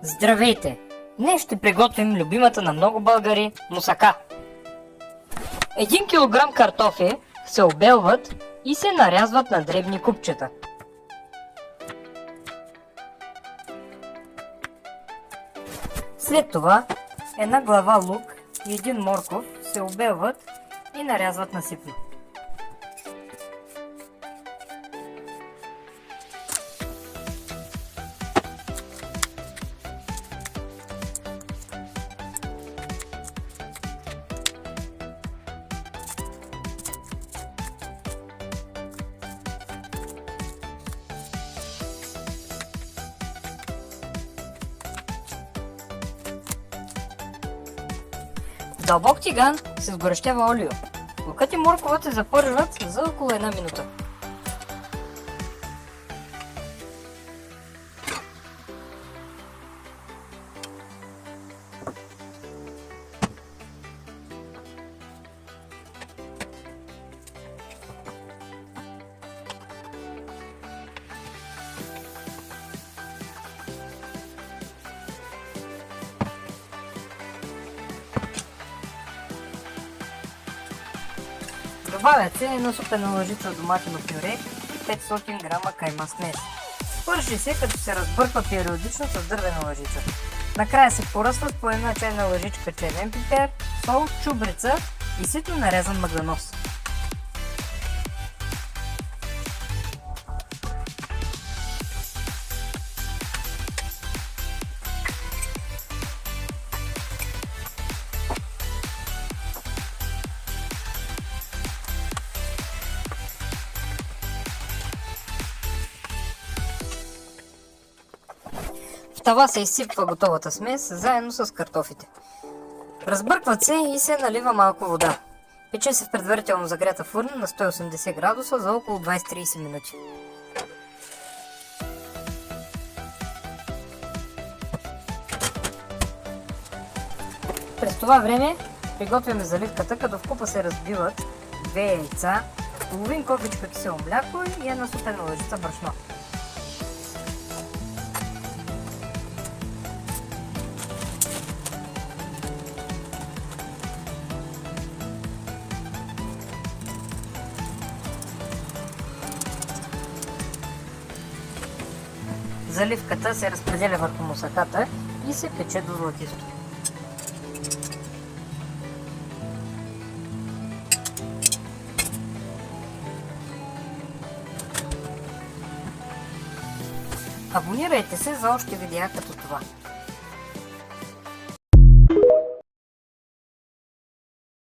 Здравейте! Днес ще приготвим любимата на много българи мусака. 1 кг картофи се обелват и се нарязват на дребни купчета. След това една глава лук и един морков се обелват и нарязват насипно. В дълбок тиган се сгорещява олио. Лукът и морковът се запържват за около 1 минута. Добавят се една супена лъжица доматено пюре и 500 г кайма смес. Пържи се, като се разбърква периодично с дървена лъжица. Накрая се поръсват по една чайна лъжичка червен пипер, сол, чубрица и ситно нарезан маганоз. В тава се изсипва готовата смес заедно с картофите. Разбъркват се и се налива малко вода. Пече се в предварително загрята фурна на 180 градуса за около 20-30 минути. През това време приготвяме заливката, като в купа се разбиват 2 яйца, половин кофичка кисело мляко и една супена лъжица брашно. Заливката се разпределя върху мусаката и се пече до златисто. Абонирайте се за още видеа като това.